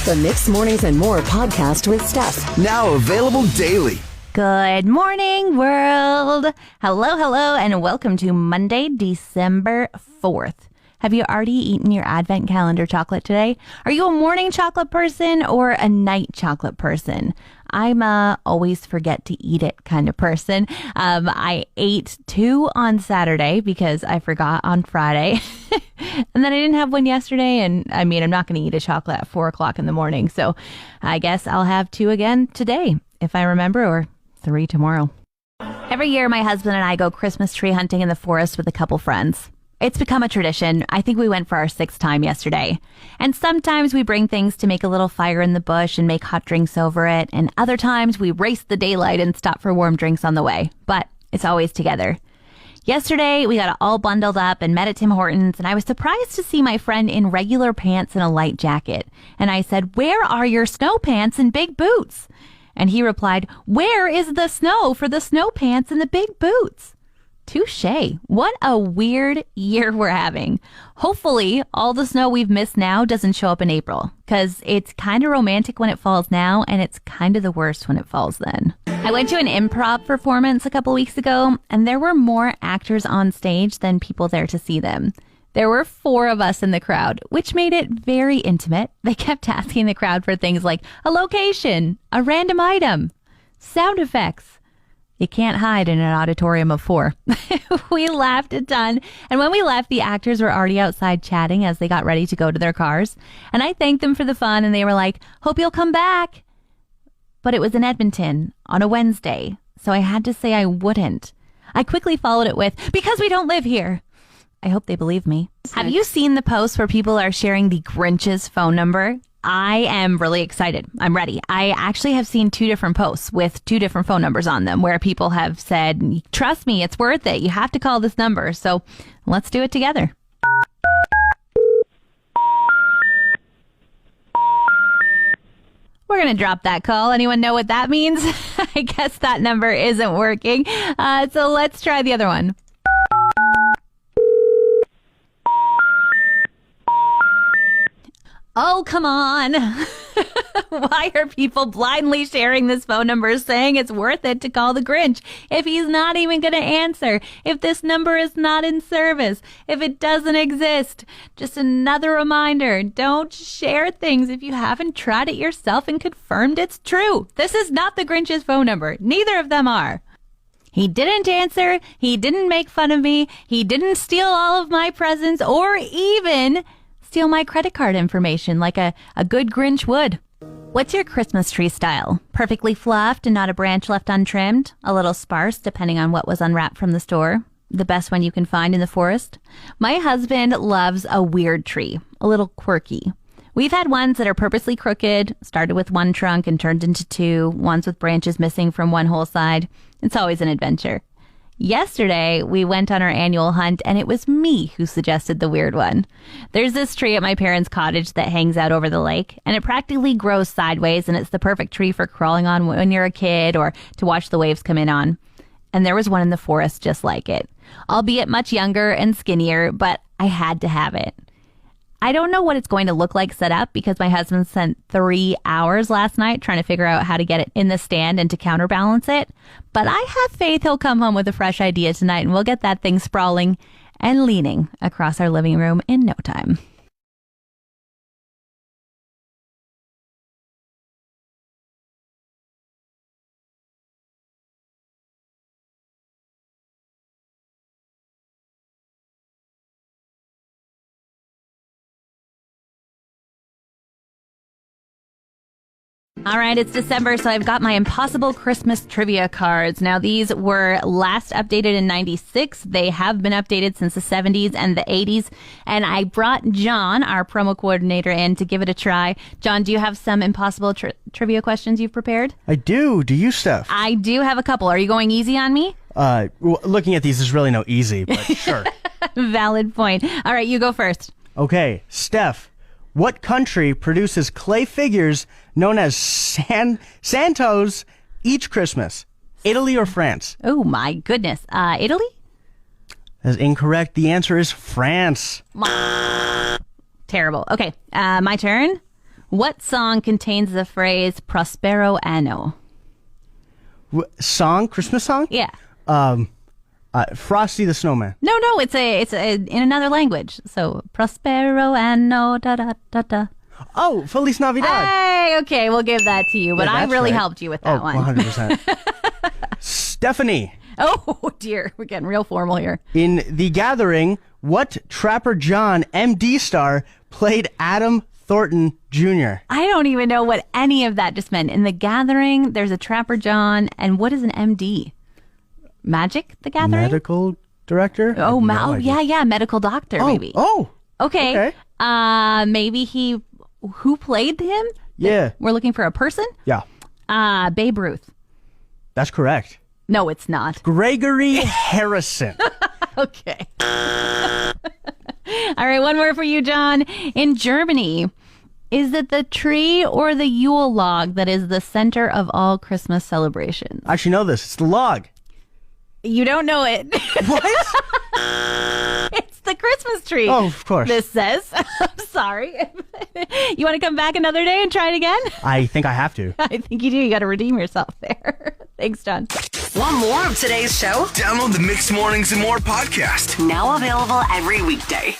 The Mixed Mornings and More podcast with Steph. Now available daily. Good morning, world. Hello, and welcome to Monday, December 4th. Have you already eaten your advent calendar chocolate today? Are you a morning chocolate person or a night chocolate person? I'm a always forget to eat it kind of person. I ate 2 on Saturday because I forgot on Friday. And then I didn't have one yesterday. And I mean, I'm not going to eat a chocolate at 4 o'clock in the morning. So I guess I'll have 2 again today if I remember, or 3 tomorrow. Every year, my husband and I go Christmas tree hunting in the forest with a couple friends. It's become a tradition. I think we went for our 6th time yesterday. And sometimes we bring things to make a little fire in the bush and make hot drinks over it. And other times we race the daylight and stop for warm drinks on the way. But it's always together. Yesterday, we got all bundled up and met at Tim Hortons, and I was surprised to see my friend in regular pants and a light jacket. And I said, "Where are your snow pants and big boots?" And he replied, "Where is the snow for the snow pants and the big boots?" Touché. What a weird year we're having. Hopefully, all the snow we've missed now doesn't show up in April, because it's kind of romantic when it falls now, and it's kind of the worst when it falls then. I went to an improv performance a couple weeks ago, and there were more actors on stage than people there to see them. There were 4 of us in the crowd, which made it very intimate. They kept asking the crowd for things like a location, a random item, sound effects. You can't hide in an auditorium of 4. We laughed a ton. And when we left, the actors were already outside chatting as they got ready to go to their cars. And I thanked them for the fun, and they were like, "Hope you'll come back." But it was in Edmonton on a Wednesday, so I had to say I wouldn't. I quickly followed it with, "Because we don't live here." I hope they believe me. Have you seen the posts where people are sharing the Grinch's phone number? I am really excited. I'm ready. I actually have seen 2 different posts with 2 different phone numbers on them where people have said, "Trust me, it's worth it. You have to call this number." So let's do it together. We're going to drop that call. Anyone know what that means? I guess that number isn't working. So let's try the other one. Oh, come on. Why are people blindly sharing this phone number saying it's worth it to call the Grinch if he's not even going to answer, if this number is not in service, if it doesn't exist? Just another reminder, don't share things if you haven't tried it yourself and confirmed it's true. This is not the Grinch's phone number. Neither of them are. He didn't answer. He didn't make fun of me. He didn't steal all of my presents or even steal my credit card information like a good Grinch would. What's your Christmas tree style? Perfectly fluffed and not a branch left untrimmed? A little sparse depending on what was unwrapped from the store? The best one you can find in the forest? My husband loves a weird tree, a little quirky. We've had ones that are purposely crooked, started with 1 trunk and turned into 2, ones with branches missing from one whole side. It's always an adventure. Yesterday, we went on our annual hunt, and it was me who suggested the weird one. There's this tree at my parents' cottage that hangs out over the lake, and it practically grows sideways, and it's the perfect tree for crawling on when you're a kid or to watch the waves come in on. And there was one in the forest just like it, albeit much younger and skinnier, but I had to have it. I don't know what it's going to look like set up because my husband spent 3 hours last night trying to figure out how to get it in the stand and to counterbalance it. But I have faith he'll come home with a fresh idea tonight and we'll get that thing sprawling and leaning across our living room in no time. All right, it's December, so I've got my Impossible Christmas trivia cards. Now, these were last updated in 96. They have been updated since the 70s and the 80s. And I brought John, our promo coordinator, in to give it a try. John, do you have some Impossible trivia questions you've prepared? I do. Do you, Steph? I do have a couple. Are you going easy on me? Looking at these is really no easy, but sure. Valid point. All right, you go first. Okay, Steph. What country produces clay figures known as Santos each Christmas? Italy or France? Oh, my goodness. Italy? That's incorrect. The answer is France. Terrible. Okay, my turn. What song contains the phrase Prospero Anno? Song? Christmas song? Yeah. Frosty the Snowman. No, it's in another language. So Prospero Anno da da da da. Oh, Feliz Navidad. Hey, okay, we'll give that to you. But Yeah, I that's really right. helped you with that one. 100%. Stephanie, Oh dear, we're getting real formal here. in The Gathering, what Trapper John MD star played Adam Thornton Jr.? I don't even know what any of that just meant. In The Gathering, there's a Trapper John, and what is an MD? Magic the Gathering? Medical director? Oh, I have no idea. yeah, medical doctor, maybe. Oh, Okay. okay. Maybe who played him? Yeah. We're looking for a person? Yeah, Babe Ruth. that's correct. No, it's not. Gregory Harrison. Okay. All right, one more for you, John. In Germany, is it the tree or the Yule log that is the center of all Christmas celebrations? I actually know this. It's the log. You don't know it. What? It's the Christmas tree. Oh, of course. This says. I'm sorry. You want to come back another day and try it again? I think I have to. I think you do. You got to redeem yourself there. Thanks, John. Want more of today's show? Download the Mixed Mornings and More podcast. Now available every weekday.